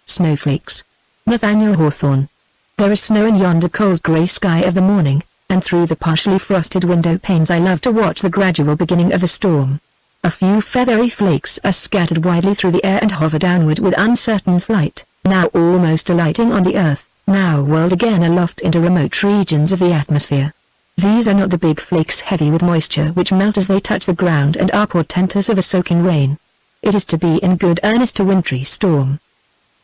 Snowflakes. Nathaniel Hawthorne. There is snow in yonder cold grey sky of the morning, and through the partially frosted window panes I love to watch the gradual beginning of the storm. A few feathery flakes are scattered widely through the air and hover downward with uncertain flight, now almost alighting on the earth, now whirled again aloft into remote regions of the atmosphere. These are not the big flakes heavy with moisture which melt as they touch the ground and are portentous of a soaking rain. It is to be in good earnest a wintry storm.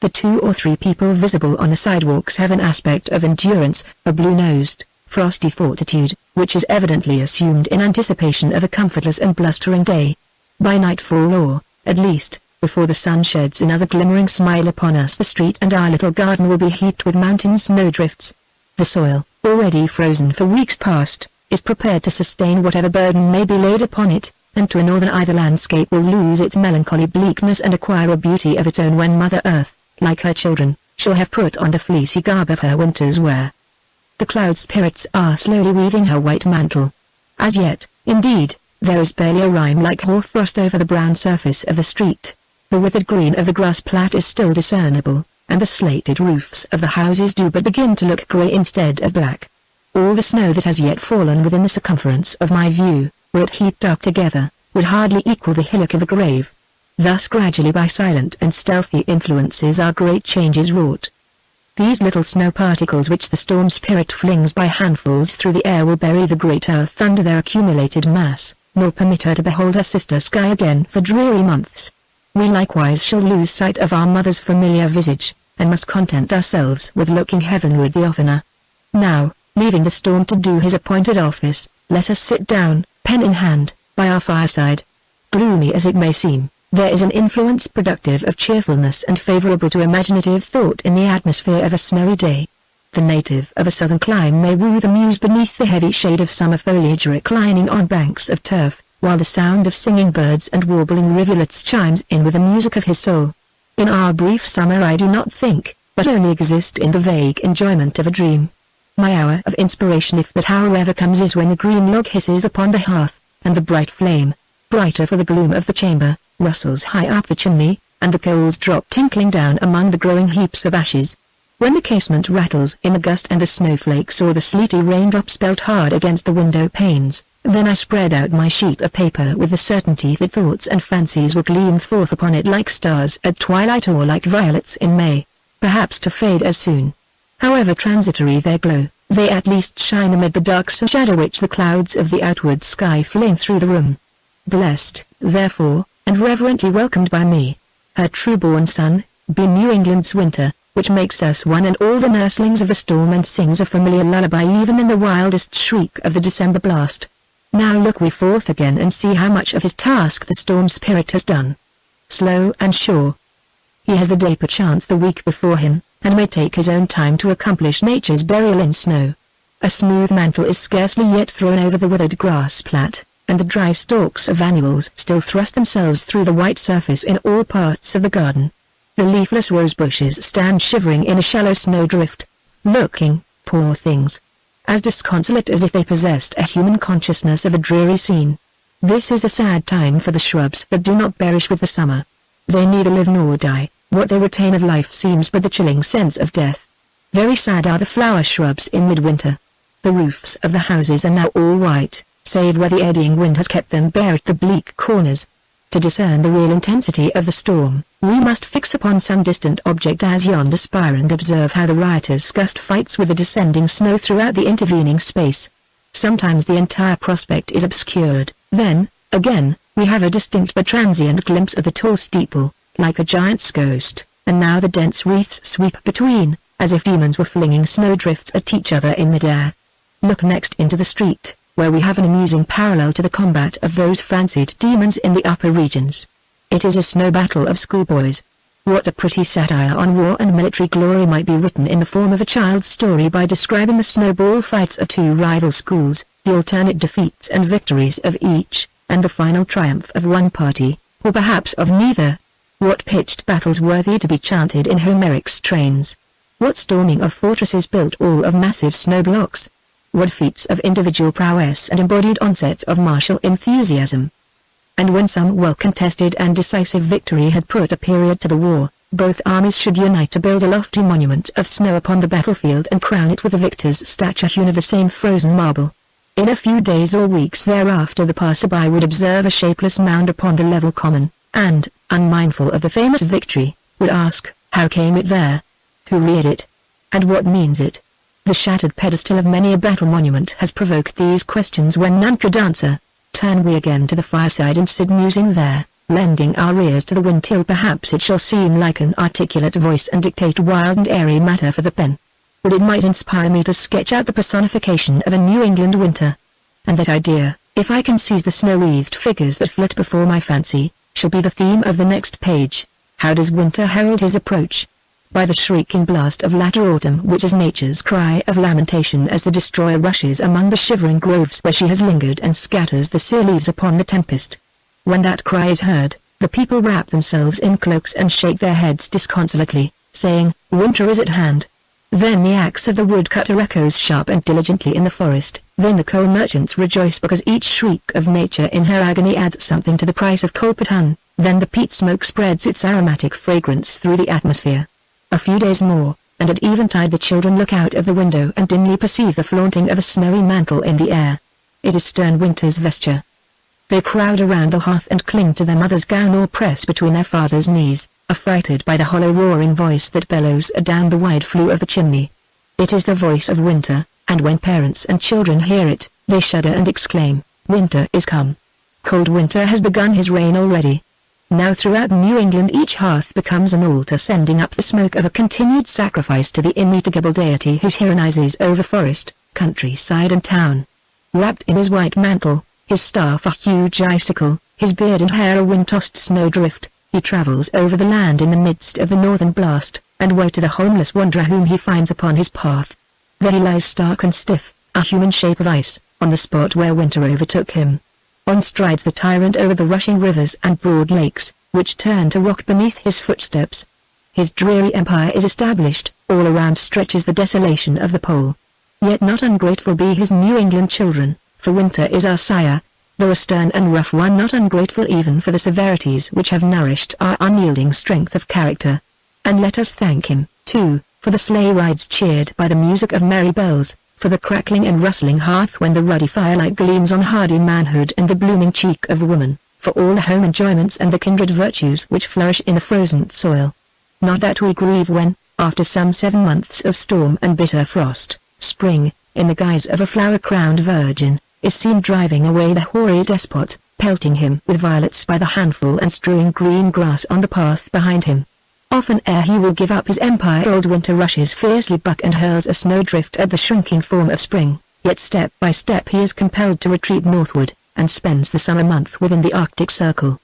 The 2 or 3 people visible on the sidewalks have an aspect of endurance, a blue-nosed, frosty fortitude, which is evidently assumed in anticipation of a comfortless and blustering day. By nightfall or, at least, before the sun sheds another glimmering smile upon us, the street and our little garden will be heaped with mountain snowdrifts. The soil, already frozen for weeks past, is prepared to sustain whatever burden may be laid upon it, and to a northern eye the landscape will lose its melancholy bleakness and acquire a beauty of its own when Mother Earth, like her children, shall have put on the fleecy garb of her winter's wear. The cloud spirits are slowly weaving her white mantle. As yet, indeed, there is barely a rime like hoarfrost over the brown surface of the street. The withered green of the grass plat is still discernible, and the slated roofs of the houses do but begin to look grey instead of black. All the snow that has yet fallen within the circumference of my view, were it heaped up together, would hardly equal the hillock of a grave. Thus gradually by silent and stealthy influences are great changes wrought. These little snow particles which the storm spirit flings by handfuls through the air will bury the great earth under their accumulated mass, nor permit her to behold her sister sky again for dreary months. We likewise shall lose sight of our mother's familiar visage, and must content ourselves with looking heavenward the oftener. Now, leaving the storm to do his appointed office, let us sit down, pen in hand, by our fireside. Gloomy as it may seem, there is an influence productive of cheerfulness and favorable to imaginative thought in the atmosphere of a snowy day. The native of a southern clime may woo the muse beneath the heavy shade of summer foliage reclining on banks of turf, while the sound of singing birds and warbling rivulets chimes in with the music of his soul. In our brief summer I do not think, but only exist in the vague enjoyment of a dream. My hour of inspiration, if that hour ever comes, is when the green log hisses upon the hearth, and the bright flame, brighter for the gloom of the chamber, rustles high up the chimney, and the coals drop tinkling down among the growing heaps of ashes. When the casement rattles in the gust and the snowflakes or the sleety raindrops belt hard against the window panes, then I spread out my sheet of paper with the certainty that thoughts and fancies will gleam forth upon it like stars at twilight or like violets in May, perhaps to fade as soon. However transitory their glow, they at least shine amid the dark shadow which the clouds of the outward sky fling through the room. Blessed, therefore, and reverently welcomed by me, her true-born son, be New England's winter, which makes us one and all the nurslings of the storm and sings a familiar lullaby even in the wildest shriek of the December blast. Now look we forth again and see how much of his task the storm spirit has done. Slow and sure. He has the day perchance the week before him, and may take his own time to accomplish nature's burial in snow. A smooth mantle is scarcely yet thrown over the withered grass plat, and the dry stalks of annuals still thrust themselves through the white surface in all parts of the garden. The leafless rose bushes stand shivering in a shallow snowdrift, looking, poor things, as disconsolate as if they possessed a human consciousness of a dreary scene. This is a sad time for the shrubs that do not perish with the summer. They neither live nor die, what they retain of life seems but the chilling sense of death. Very sad are the flower shrubs in midwinter. The roofs of the houses are now all white, save where the eddying wind has kept them bare at the bleak corners. To discern the real intensity of the storm, we must fix upon some distant object as yonder spire and observe how the riotous gust fights with the descending snow throughout the intervening space. Sometimes the entire prospect is obscured, then, again, we have a distinct but transient glimpse of the tall steeple, like a giant's ghost, and now the dense wreaths sweep between, as if demons were flinging snowdrifts at each other in midair. Look next into the street, where we have an amusing parallel to the combat of those fancied demons in the upper regions. It is a snow battle of schoolboys. What a pretty satire on war and military glory might be written in the form of a child's story by describing the snowball fights of two rival schools, the alternate defeats and victories of each, and the final triumph of one party, or perhaps of neither. What pitched battles worthy to be chanted in Homeric strains. What storming of fortresses built all of massive snow blocks. What feats of individual prowess and embodied onsets of martial enthusiasm. And when some well-contested and decisive victory had put a period to the war, Both armies should unite to build a lofty monument of snow upon the battlefield and crown it with the victor's statue hewn of the same frozen marble. In a few days or weeks thereafter the passerby would observe a shapeless mound upon the level common, and, unmindful of the famous victory, would ask, how came it there? Who reared it? And what means it? The shattered pedestal of many a battle monument has provoked these questions when none could answer. Turn we again to the fireside and sit musing there, lending our ears to the wind till perhaps it shall seem like an articulate voice and dictate wild and airy matter for the pen. But it might inspire me to sketch out the personification of a New England winter. And that idea, if I can seize the snow-wreathed figures that flit before my fancy, shall be the theme of the next page. How does winter herald his approach? By the shrieking blast of latter autumn, which is nature's cry of lamentation as the destroyer rushes among the shivering groves where she has lingered and scatters the sere leaves upon the tempest. When that cry is heard, the people wrap themselves in cloaks and shake their heads disconsolately, saying, winter is at hand. Then the axe of the woodcutter echoes sharp and diligently in the forest, then the coal merchants rejoice because each shriek of nature in her agony adds something to the price of coal per ton, then the peat smoke spreads its aromatic fragrance through the atmosphere. A few days more, and at eventide the children look out of the window and dimly perceive the flaunting of a snowy mantle in the air. It is stern winter's vesture. They crowd around the hearth and cling to their mother's gown or press between their father's knees, affrighted by the hollow roaring voice that bellows adown the wide flue of the chimney. It is the voice of winter, and when parents and children hear it, they shudder and exclaim, winter is come. Cold winter has begun his reign already. Now throughout New England each hearth becomes an altar sending up the smoke of a continued sacrifice to the immitigable deity who tyrannizes over forest, countryside and town. Wrapped in his white mantle, his staff a huge icicle, his beard and hair a wind-tossed snowdrift, he travels over the land in the midst of the northern blast, and woe to the homeless wanderer whom he finds upon his path. There he lies stark and stiff, a human shape of ice, on the spot where winter overtook him. On strides the tyrant over the rushing rivers and broad lakes, which turn to rock beneath his footsteps. His dreary empire is established, all around stretches the desolation of the pole. Yet not ungrateful be his New England children, for winter is our sire, though a stern and rough one, not ungrateful even for the severities which have nourished our unyielding strength of character. And let us thank him, too, for the sleigh rides cheered by the music of merry bells, for the crackling and rustling hearth when the ruddy firelight gleams on hardy manhood and the blooming cheek of woman, for all the home enjoyments and the kindred virtues which flourish in the frozen soil. Not that we grieve when, after some 7 months of storm and bitter frost, spring, in the guise of a flower-crowned virgin, is seen driving away the hoary despot, pelting him with violets by the handful and strewing green grass on the path behind him. Often ere he will give up his empire old winter rushes fiercely back and hurls a snowdrift at the shrinking form of spring, yet step by step he is compelled to retreat northward, and spends the summer month within the Arctic Circle.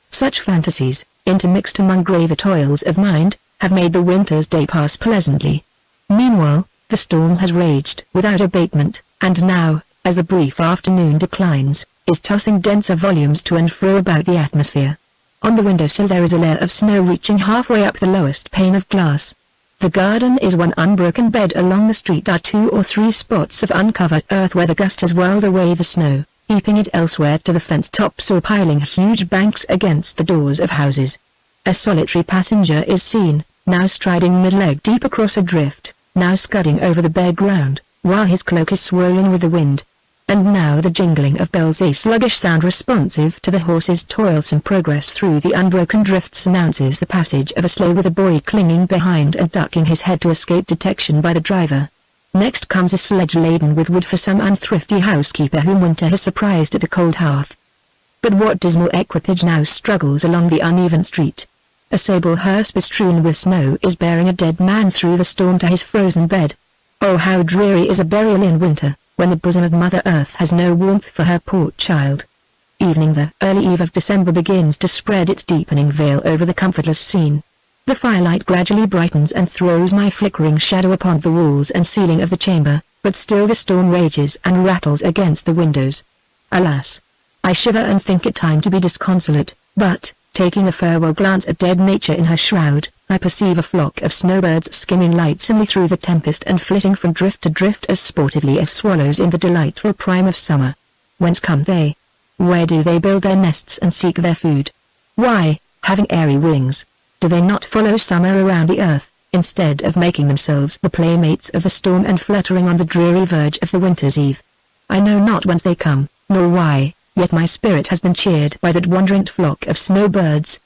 Such fantasies, intermixed among graver toils of mind, have made the winter's day pass pleasantly. Meanwhile, the storm has raged without abatement, and now, as the brief afternoon declines, is tossing denser volumes to and fro about the atmosphere. On the windowsill there is a layer of snow reaching halfway up the lowest pane of glass. The garden is one unbroken bed. Along the street are 2 or 3 spots of uncovered earth where the gust has whirled away the snow, heaping it elsewhere to the fence tops or piling huge banks against the doors of houses. A solitary passenger is seen, now striding mid-leg deep across a drift, now scudding over the bare ground, while his cloak is swollen with the wind. And now the jingling of bells, a sluggish sound responsive to the horse's toilsome progress through the unbroken drifts, announces the passage of a sleigh with a boy clinging behind and ducking his head to escape detection by the driver. Next comes a sledge laden with wood for some unthrifty housekeeper whom winter has surprised at a cold hearth. But what dismal equipage now struggles along the uneven street? A sable hearse bestrewn with snow is bearing a dead man through the storm to his frozen bed. Oh, how dreary is a burial in winter, when the bosom of Mother Earth has no warmth for her poor child. Evening, the early eve of December, begins to spread its deepening veil over the comfortless scene. The firelight gradually brightens and throws my flickering shadow upon the walls and ceiling of the chamber, but still the storm rages and rattles against the windows. Alas! I shiver and think it time to be disconsolate, but, taking a farewell glance at dead nature in her shroud, I perceive a flock of snowbirds skimming lightsomely through the tempest and flitting from drift to drift as sportively as swallows in the delightful prime of summer. Whence come they? Where do they build their nests and seek their food? Why, having airy wings, Do they not follow summer around the earth, instead of making themselves the playmates of the storm and fluttering on the dreary verge of the winter's eve? I know not whence they come, nor why, yet my spirit has been cheered by that wandering flock of snowbirds,